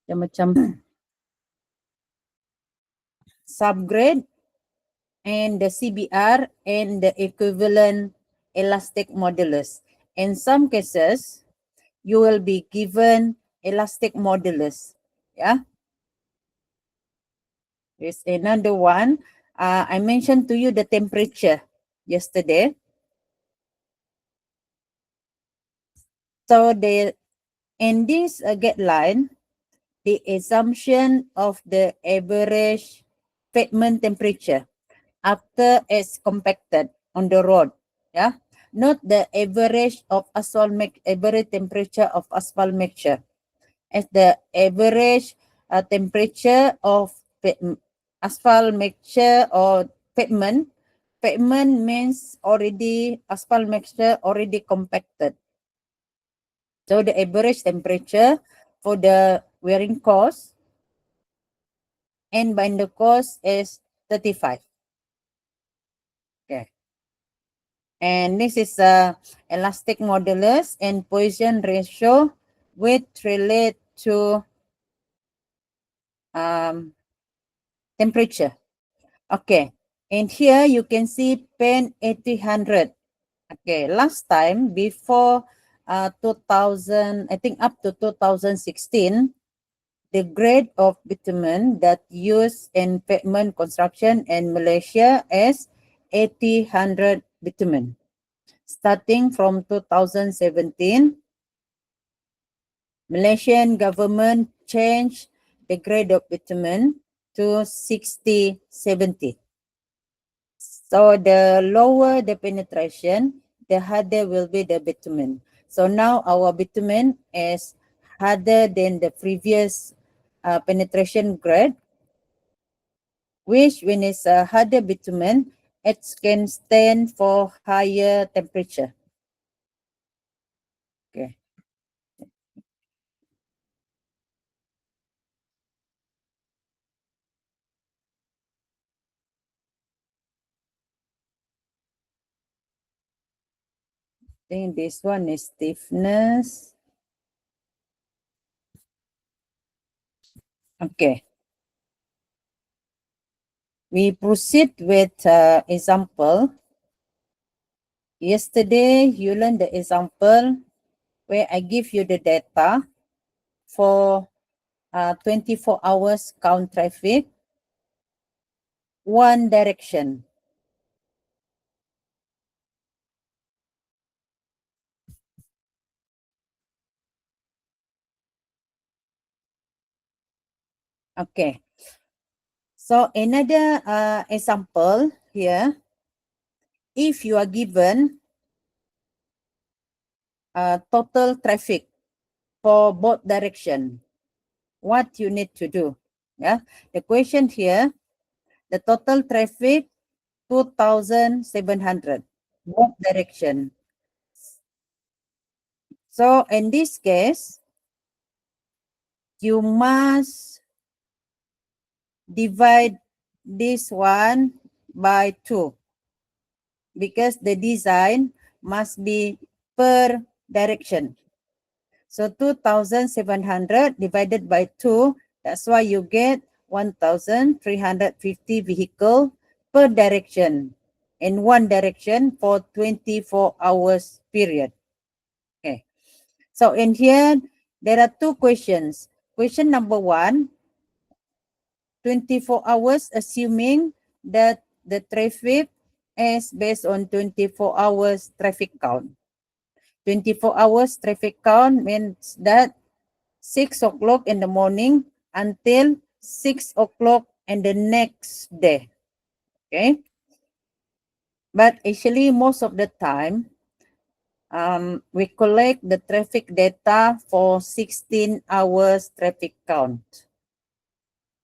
Dia macam subgrade and the CBR and the equivalent elastic modulus. In some cases, you will be given elastic modulus. Yeah. There's another one. I mentioned to you the temperature yesterday. So in this guideline, the assumption of the average pavement temperature after it's compacted on the road, yeah, not the average of average temperature of asphalt mixture, as the average temperature of asphalt mixture or pavement. Pavement means already asphalt mixture already compacted. So the average temperature for the wearing course and binder course is 35. Okay. And this is elastic modulus and Poisson ratio which relate to temperature. Okay. And here you can see pen 8000. Okay. Last time before 2000, I think up to 2016, the grade of bitumen that used in pavement construction in Malaysia is 8000 bitumen. Starting from 2017, Malaysian government changed the grade of bitumen to 60-70. So the lower the penetration, the harder will be the bitumen. So now our bitumen is harder than the previous penetration grade, which when it's a harder bitumen, it can stand for higher temperature. Okay. I think this one is stiffness. Okay. We proceed with example. Yesterday, you learned the example where I give you the data for 24 hours count traffic, one direction. Okay. So another example here, if you are given total traffic for both direction, what you need to do? Yeah, the question here, the total traffic 2,700 both direction. So in this case, you must divide this one by 2 because the design must be per direction. So 2,700 divided by 2, that's why you get 1,350 vehicle per direction in one direction for 24 hours period. Okay. So in here, there are two questions. Question number 1, 24 hours assuming that the traffic is based on 24 hours traffic count. 24 hours traffic count means that 6 o'clock in the morning until 6 o'clock in the next day. Okay. But actually, most of the time, we collect the traffic data for 16 hours traffic count.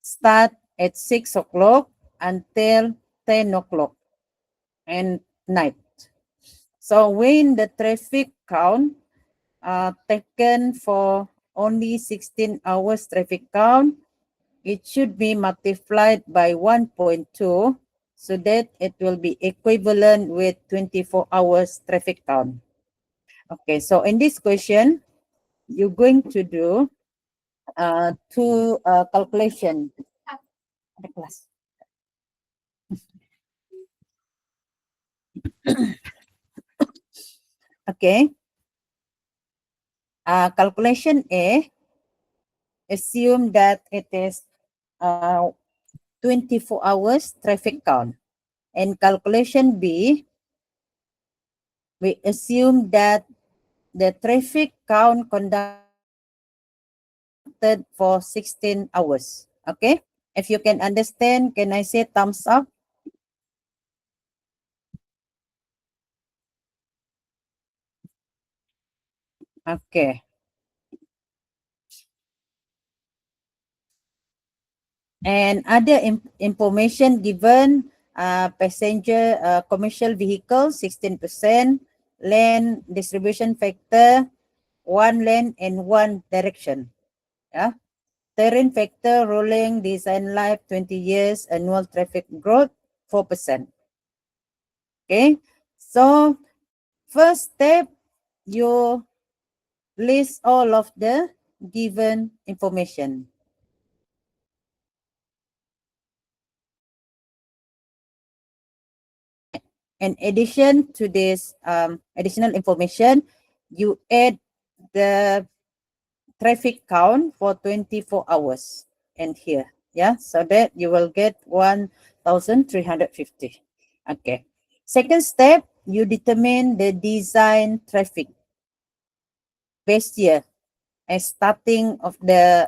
Start at 6 o'clock until 10 o'clock and night. So when the traffic count taken for only 16 hours traffic count, it should be multiplied by 1.2 so that it will be equivalent with 24 hours traffic count. Okay, so in this question, you're going to do two calculation. Ada kelas. Okay. Calculation A, assume that it is 24 hours traffic count. And calculation B, we assume that the traffic count conducted for 16 hours. Okay? If you can understand, can I say thumbs up? Okay. And other information given, passenger commercial vehicle 16%, lane distribution factor, one lane and one direction. Yeah. Terrain factor, rolling design life 20 years, annual traffic growth 4%. Okay. So first step, you list all of the given information. In addition to this additional information, you add the traffic count for 24 hours and here, yeah, so that you will get 1,350. Okay. Second step, you determine the design traffic base year as starting of the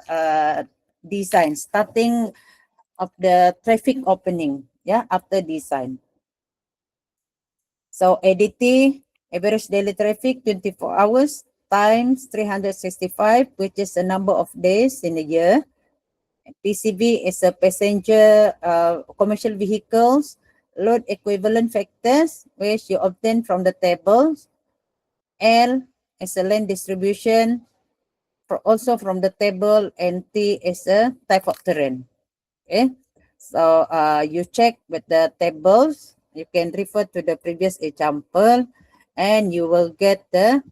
design, starting of the traffic opening, yeah, after design. So ADT, average daily traffic, 24 hours times 365, which is the number of days in a year. PCV is a passenger commercial vehicles load equivalent factors, which you obtain from the tables. L is a lane distribution, also from the table, and T is a type of terrain. Okay, so you check with the tables. You can refer to the previous example, and you will get the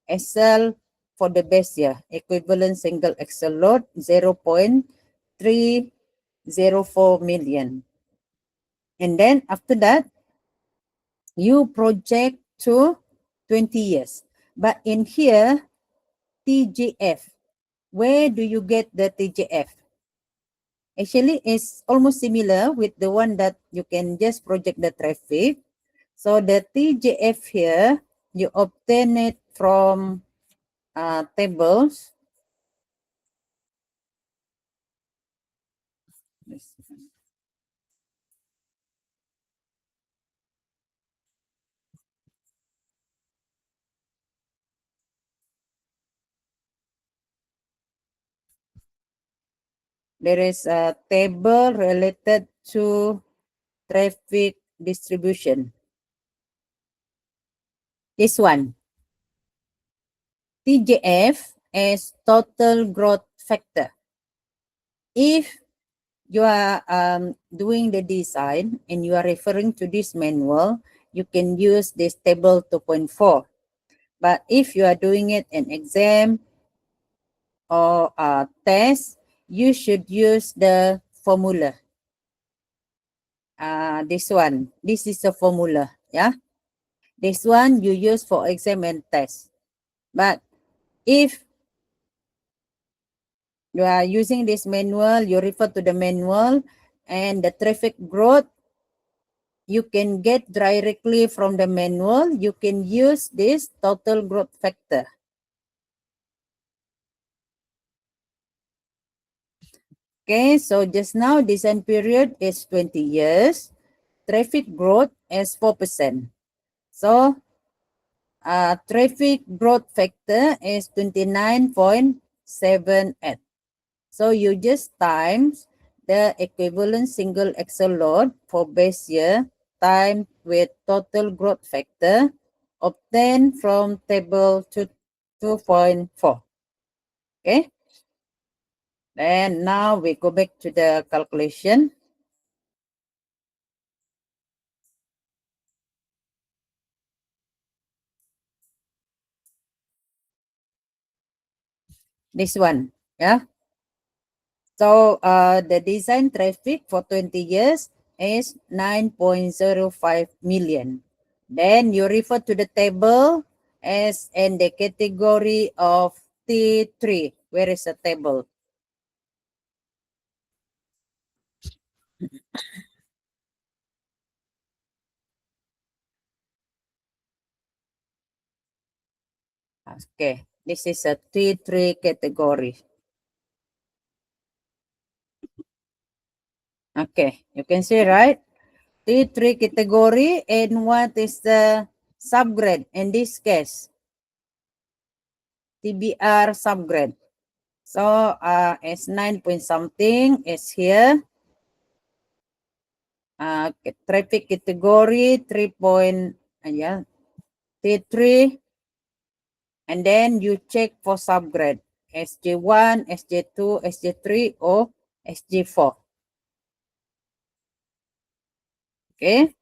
SL for the base year, equivalent single axle load 0.304 million. And then after that, you project to 20 years. But in here, TGF, where do you get the TGF? Actually, it's almost similar with the one that you can just project the traffic. So the TGF here, you obtain it from tables. There is a table related to traffic distribution. This one, TGF is total growth factor. If you are doing the design and you are referring to this manual, you can use this table 2.4. But if you are doing it in exam or test, you should use the formula. This one, this is a formula, yeah. This one you use for exam and test. But if you are using this manual, you refer to the manual, and the traffic growth, you can get directly from the manual. You can use this total growth factor. Okay, so just now design period is 20 years. Traffic growth is 4%. So traffic growth factor is 29.78. So you just times the equivalent single axle load for base year times with total growth factor obtained from table 2.4. Okay. And now we go back to the calculation. This one, yeah. So the design traffic for 20 years is 9.05 million. Then you refer to the table as in the category of T3. Where is the table? Okay, this is a T3 category. Okay, you can see, right? T3 category, and what is the subgrade in this case? TBR subgrade. So S 9 point something is here. Traffic category 3 point, yeah, T3. And then you check for subgrade. SJ1, SJ2, SJ3, or SJ4. Okay.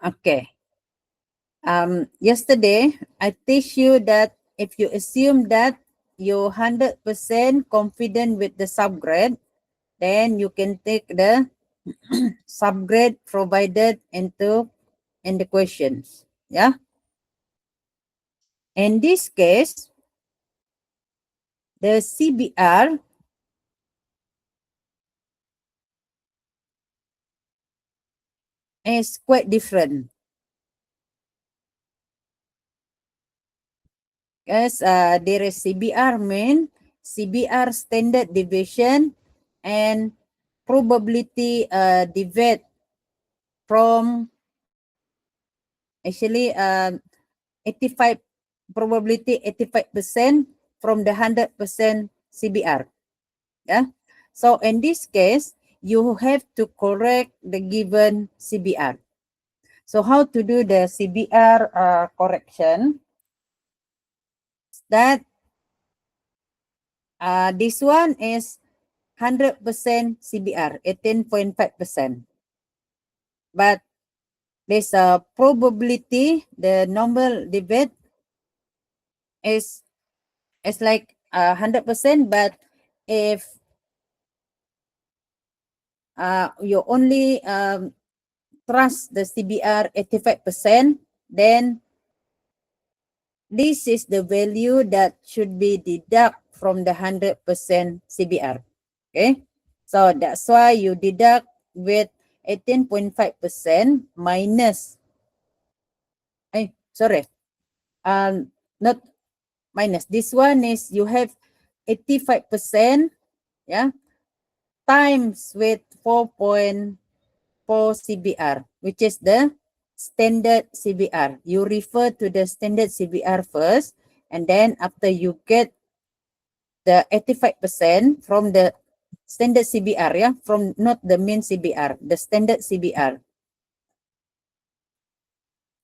Okay. Yesterday, I teach you that if you assume that you're 100% confident with the subgrade, then you can take the subgrade provided in the questions. Yeah. In this case, the CBR is quite different. Yes, there is CBR mean, CBR standard deviation, and probability deviate from actually 85 probability 85% from the 100% CBR. Yeah. So in this case, you have to correct the given CBR. So how to do the CBR correction? That this one is 100% CBR, 18.5%. But there's a probability, the normal debate is like 100%, but if you only trust the CBR 85%, then this is the value that should be deduct from the 100% CBR. Okay, so that's why you deduct with 18.5% minus, sorry, not minus. This one is you have 85%, yeah, times with 4.4 CBR, which is the standard CBR. You refer to the standard CBR first, and then after you get the 85% from the standard CBR, yeah, from not the mean CBR, the standard CBR.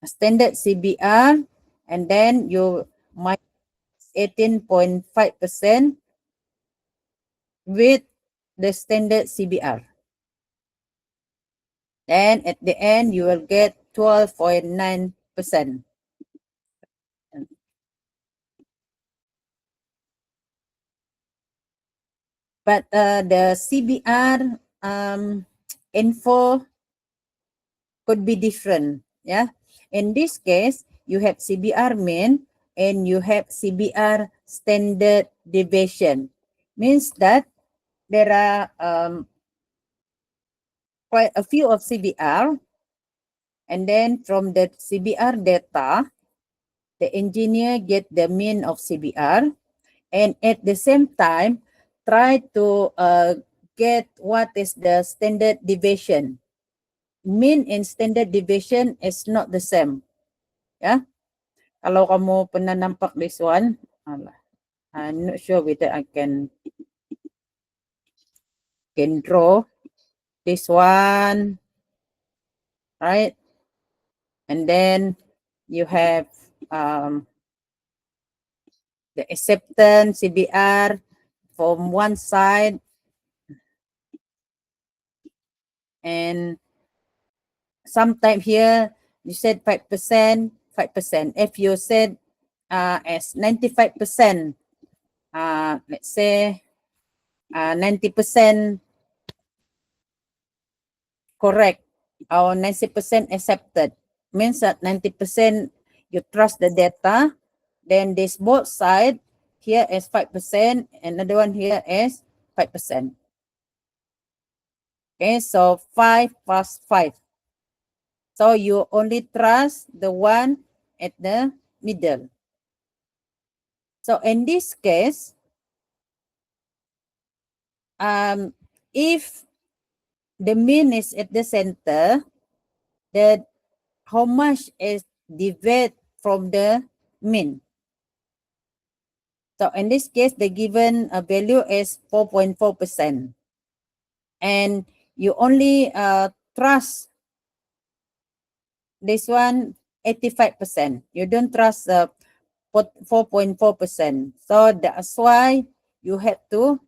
Standard CBR, and then you minus 18.5% with the standard CBR. And at the end, you will get 12.9%. But the CBR info could be different. Yeah. In this case, you have CBR mean and you have CBR standard deviation. Means that there are quite a few of CBR, and then from the CBR data, the engineer get the mean of CBR, and at the same time try to get what is the standard deviation. Mean and standard deviation is not the same. Yeah. Kalau kamu pernah nampak this one, I'm not sure whether I can draw this one, right? And then you have the acceptance CBR from one side, and sometime here you said 5%, 5%. If you said as 95%, let's say 90% correct or 90% accepted, means that 90% you trust the data, then this both side here is 5%, another one here is 5%. Okay, so 5 plus 5. So you only trust the one at the middle. So in this case, if the mean is at the center, that how much is deviate from the mean? So in this case, the given value is 4.4%. And you only trust this one 85%. You don't trust 4.4%. So that's why you have to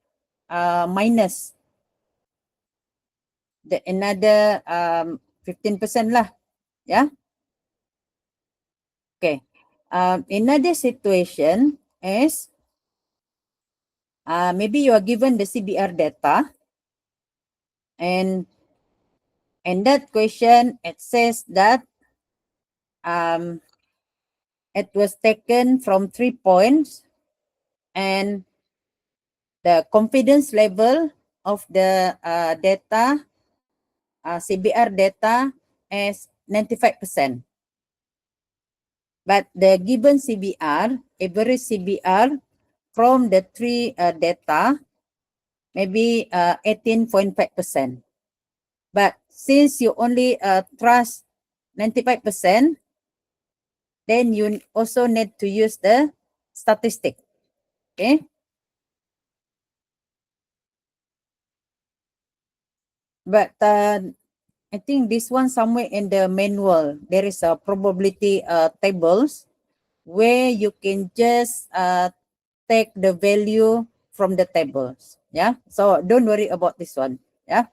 minus the another 15% lah. Yeah. Okay. Another situation is maybe you are given the CBR data, and in that question it says that it was taken from 3 points, and the confidence level of the data, CBR data, is 95%. But the given CBR, average CBR from the three data, maybe 18.5%. But since you only trust 95%, then you also need to use the statistic. Okay. But I think this one somewhere in the manual, there is a probability tables where you can just take the value from the tables. Yeah. So don't worry about this one. Yeah.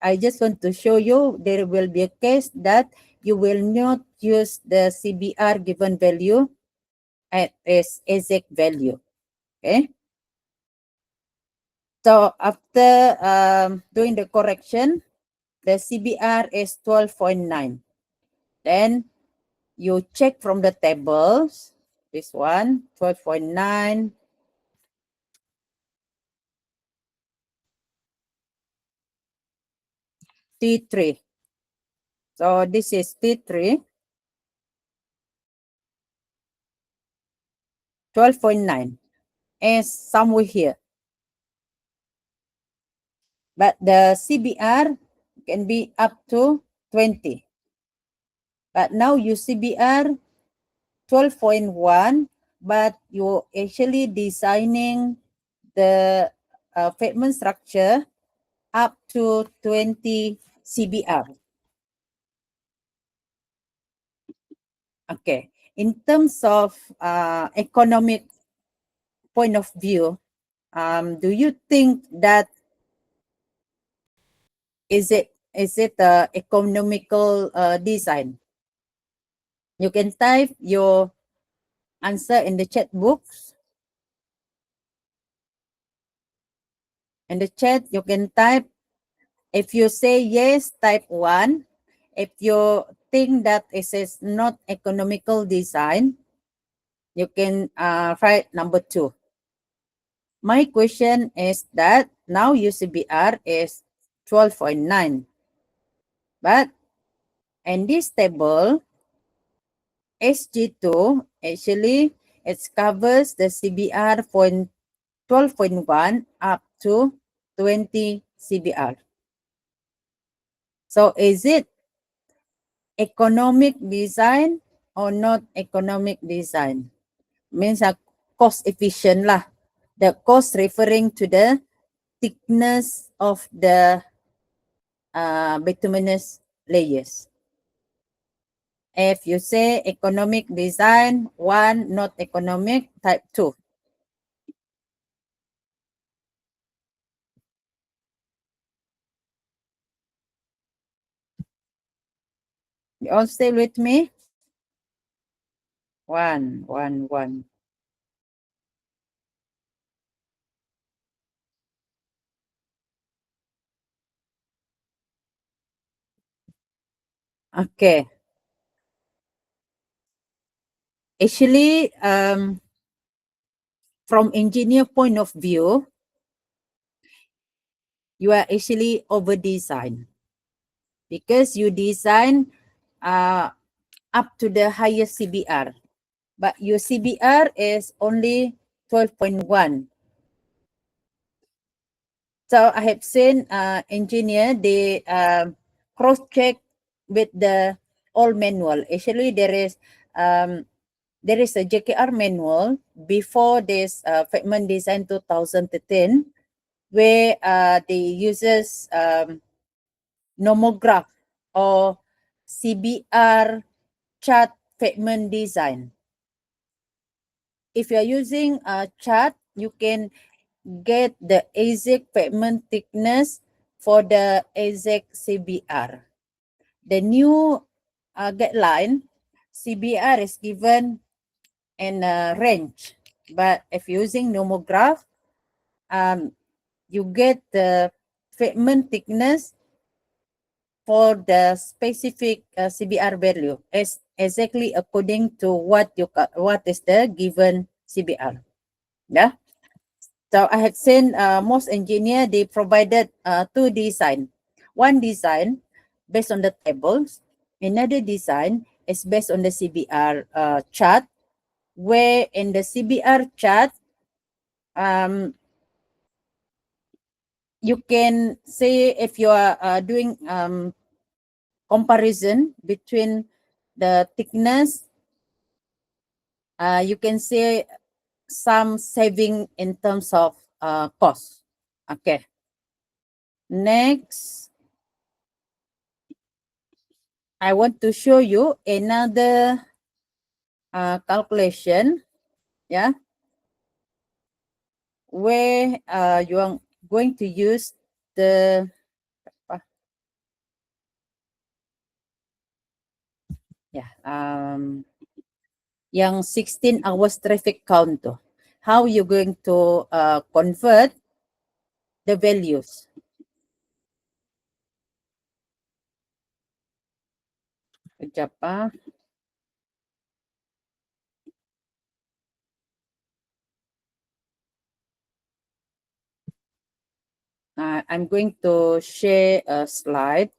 I just want to show you there will be a case that you will not use the CBR given value as exact value. Okay. So after doing the correction, the CBR is 12.9. Then you check from the tables, this one, 12.9. T3. So this is T3. 12.9 is somewhere here. But the CBR can be up to 20. But now you CBR 12.1, but you're actually designing the fitment structure up to 20 CBR. Okay. In terms of economic point of view, do you think that is it economical design? You can type your answer in the chat box. In the chat, you can type. If you say yes, type 1. If you think that it is not economical design, you can write number 2. My question is that now UCBR is 12.9. But in this table, SG2 actually it covers the CBR from 12.1 up to 20 CBR. So is it economic design or not economic design? Means cost efficient lah. The cost referring to the thickness of the bituminous layers. If you say economic design, 1, not economic, type 2. You all still with me? 1, 1, 1. Okay. Actually, from engineer point of view, you are actually over design because you design up to the highest CBR, but your CBR is only 12.1. So I have seen engineer, they cross-check with the all manual. Actually, there is a JKR manual before this Fedman Design 2013, where they uses nomograph or CBR chart Fedman design. If you are using a chart, you can get the exact pavement thickness for the exact CBR. The new guideline, CBR is given in a range, but if using nomograph, you get the pavement thickness for the specific CBR value is exactly according to what is the given CBR. Yeah. So I have seen most engineer, they provided two design. One design based on the tables. Another design is based on the CBR chart, where in the CBR chart, you can say if you are doing comparison between the thickness, you can say some saving in terms of cost. Okay. Next, I want to show you another calculation, yeah, where you are going to use the yang 16 hours traffic count to. How you going to convert the values? Kejap ah. I'm going to share a slide.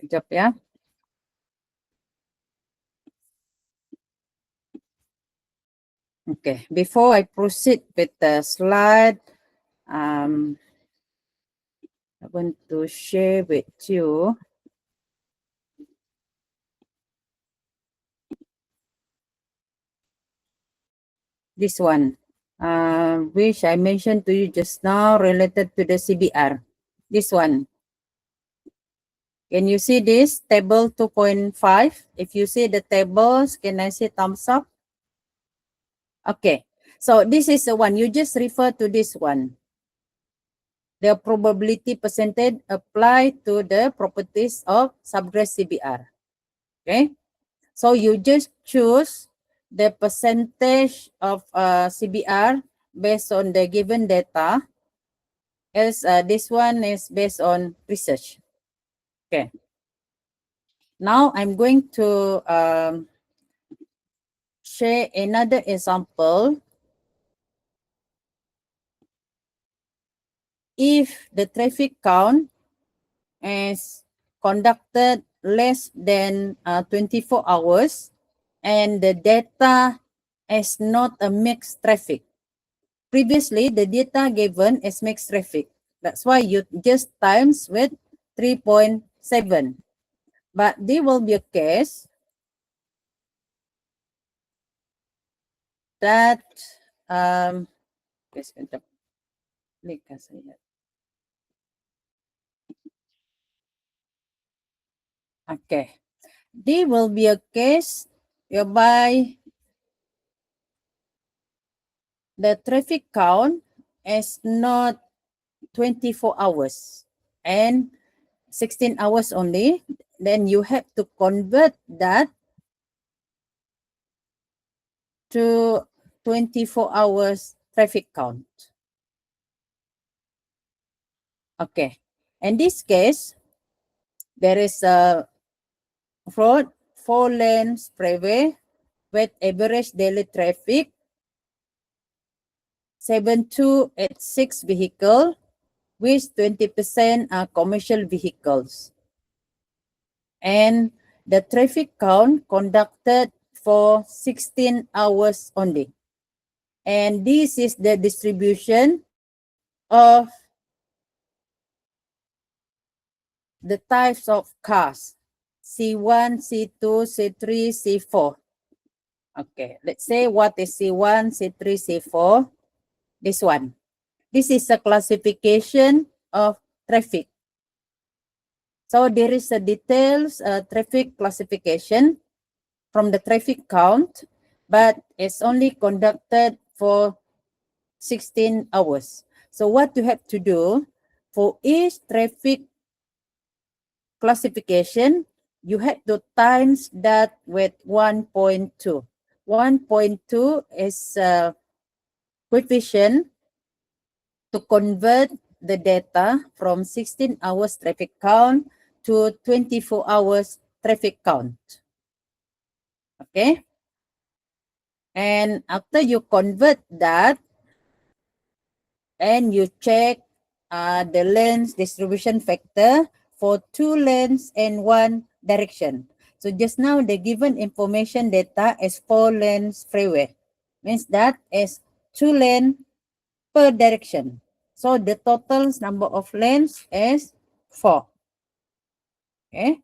Kejap ya. Okay, before I proceed with the slide, I want to share with you this one, which I mentioned to you just now related to the CBR. This one. Can you see this table 2.5? If you see the tables, can I see thumbs up? Okay. So this is the one. You just refer to this one. The probability percentage apply to the properties of subgrade CBR. Okay. So you just choose the percentage of CBR based on the given data, as this one is based on research. Okay. Now I'm going to share another example if the traffic count is conducted less than 24 hours and the data is not a mixed traffic. Previously, the data given is mixed traffic. That's why you just times with 3.7. But there will be a case that okay. There will be a case whereby the traffic count is not 24 hours and 16 hours only. Then you have to convert that to 24 hours traffic count. Okay. In this case, there is a road 4 lanes freeway with average daily traffic 7286 vehicle, with 20% are commercial vehicles. And the traffic count conducted for 16 hours only. And this is the distribution of the types of cars, C1, C2, C3, C4. Okay, let's say what is C1, C3, C4. This one. This is a classification of traffic. So there is a details traffic classification from the traffic count, but it's only conducted for 16 hours. So what you have to do for each traffic classification, you have to times that with 1.2. 1.2 is coefficient to convert the data from 16 hours traffic count to 24 hours traffic count. Okay? And after you convert that, and you check the lanes distribution factor for 2 lanes and 1 direction. So just now the given information data is 4 lanes freeway. Means that is 2 lane per direction. So the total number of lanes is 4. Okay.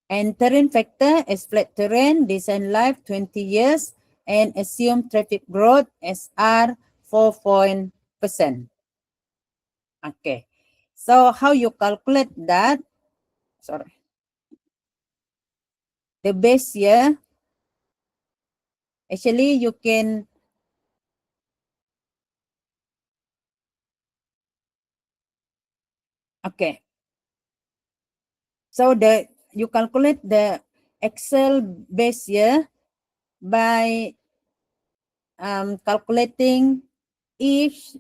And terrain factor is flat terrain, design life 20 years, and assumed traffic growth is R 4%. Okay. So how you calculate that? Sorry. The base year, actually you can okay. So you calculate the Excel base year by calculating each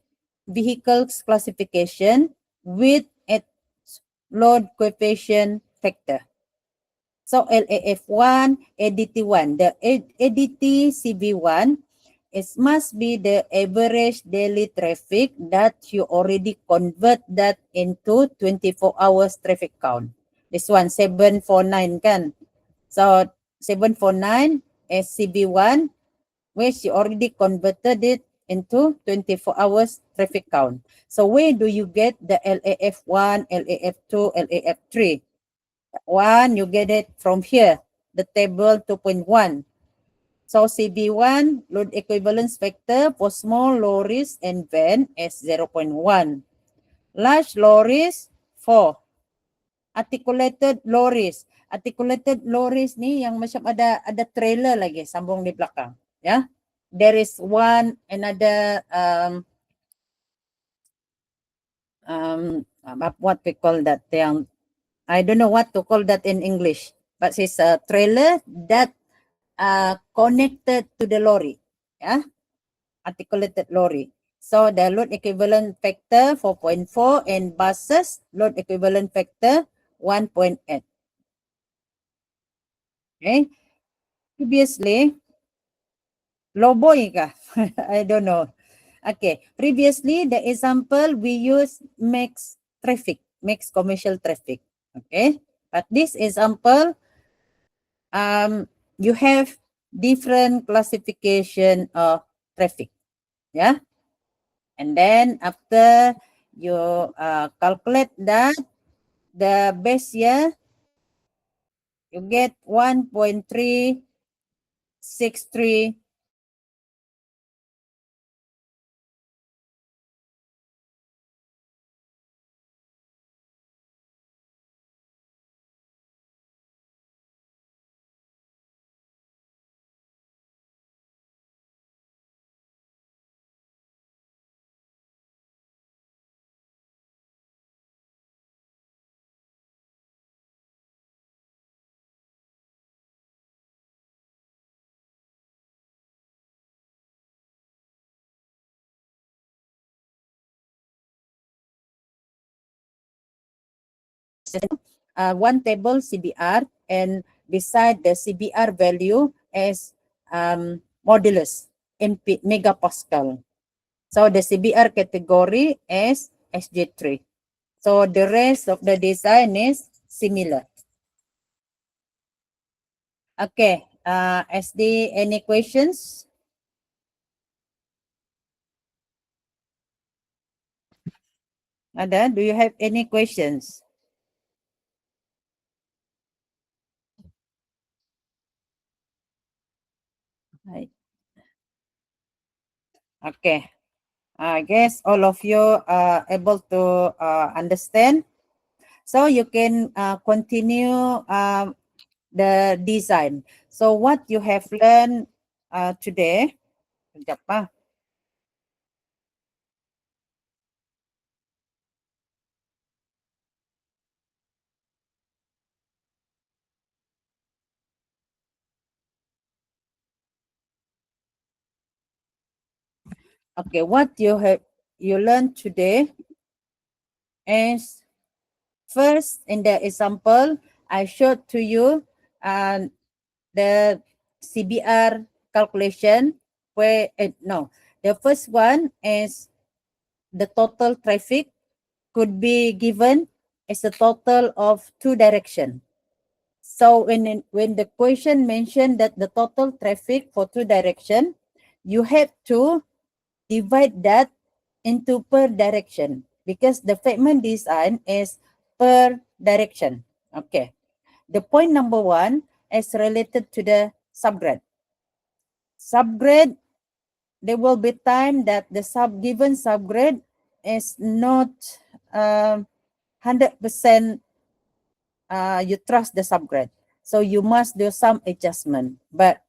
vehicle's classification with its load coefficient factor. So LAF1, ADT1. The ADT CB1 must be the average daily traffic that you already convert that into 24 hours traffic count. This one, 749 kan. So 749 is CB1, which you already converted it into 24 hours traffic count. So where do you get the LAF1, LAF2, LAF3? One, you get it from here, the table 2.1. So CB1, load equivalence factor for small lorries and van is 0.1. Large lorries, 4. Articulated lorries. Articulated lorries ni yang macam ada trailer lagi sambung di belakang. Ya. There is one another what we call that yang I don't know what to call that in English, but it's a trailer that connected to the lorry, yeah, articulated lorry. So the load equivalent factor 4.4 and buses load equivalent factor 1.8. Okay. Previously, Loboy ka? I don't know. Okay, previously the example we use mixed traffic, mixed commercial traffic. Okay, but this example, you have different classification of traffic. Yeah, and then after you calculate that, the base year, you get 1.363. One table CBR, and beside the CBR value is modulus in megapascal. So the CBR category is SG3. So the rest of the design is similar. Okay, SD, any questions? Ada, do you have any questions? Right. Okay, I guess all of you are able to understand. So you can continue the design. So what you have learned today, sekejap ah. Okay, what you learned today is, first in the example I showed to you the CBR calculation where no, the first one is the total traffic could be given as a total of two direction. So when the question mentioned that the total traffic for two direction, you have to divide that into per direction because the pavement design is per direction. Okay. The point number one is related to the subgrade. Subgrade, there will be time that the given subgrade is not 100% you trust the subgrade. So you must do some adjustment, but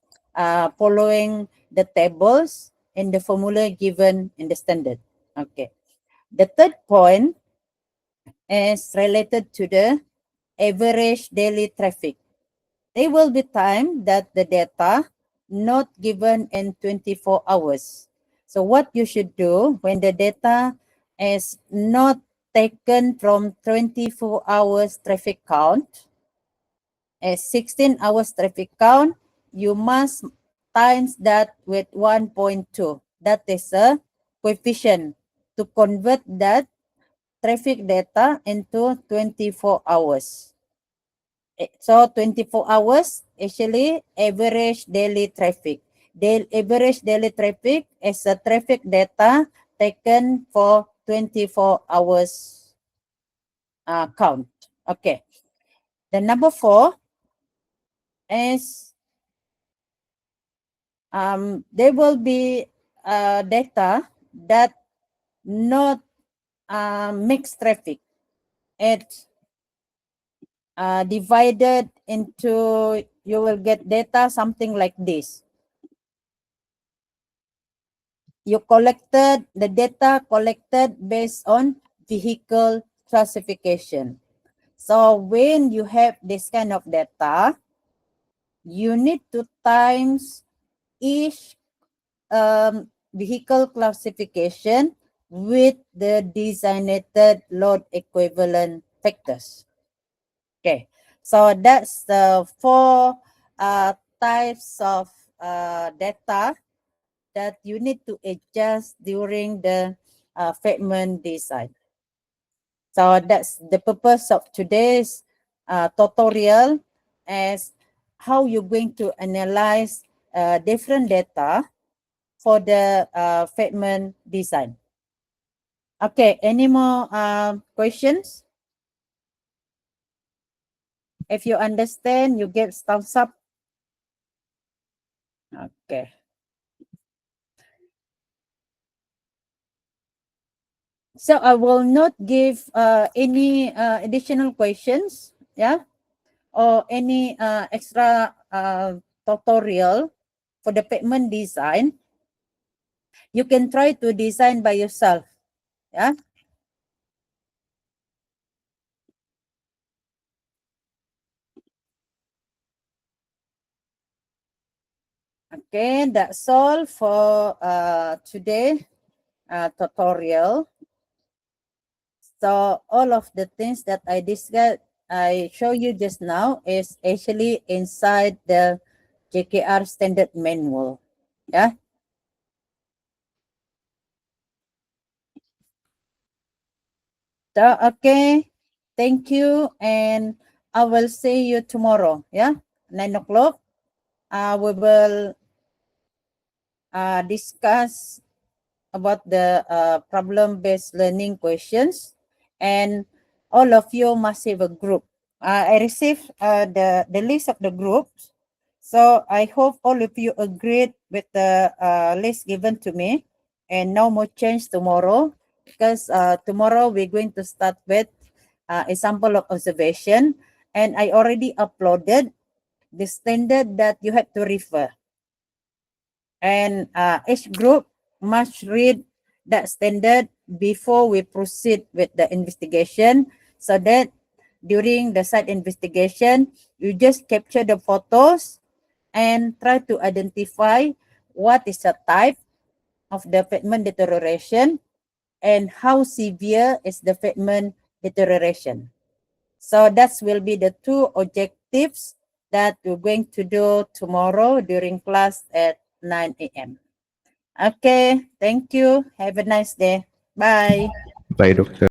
following the tables and the formula given in the standard. Okay. The third point is related to the average daily traffic. There will be time that the data not given in 24 hours. So what you should do when the data is not taken from 24 hours traffic count, as 16 hours traffic count, you must times that with 1.2. That is a coefficient to convert that traffic data into 24 hours. So 24 hours actually average daily traffic. The average daily traffic is a traffic data taken for 24 hours count. Okay. The number 4 is there will be data that not mixed traffic. It's divided into, you will get data something like this. You collected the data collected based on vehicle classification. So when you have this kind of data, you need to times each vehicle classification with the designated load equivalent factors. Okay, so that's the 4 types of data that you need to adjust during the fitment design. So that's the purpose of today's tutorial, as how you're going to analyze different data for the fitment design. Okay, any more questions? If you understand, you give thumbs up. Okay. So I will not give any additional questions, yeah, or any extra tutorial for the pigment design. You can try to design by yourself, yeah. Okay, that's all for today tutorial. So all of the things that I show you just now is actually inside the JKR standard manual. Yeah. So, okay. Thank you. And I will see you tomorrow. Yeah. 9 o'clock. We will discuss about the problem-based learning questions, and all of you must have a group. I received the list of the groups, so I hope all of you agreed with the list given to me, and no more change tomorrow, because tomorrow we're going to start with a sample of observation, and I already uploaded the standard that you have to refer. And each group must read that standard before we proceed with the investigation, so that during the site investigation, you just capture the photos and try to identify what is the type of the pigment deterioration and how severe is the pigment deterioration. So that will be the two objectives that we're going to do tomorrow during class at 9 a.m. Okay, thank you. Have a nice day. Bye. Bye, doctor.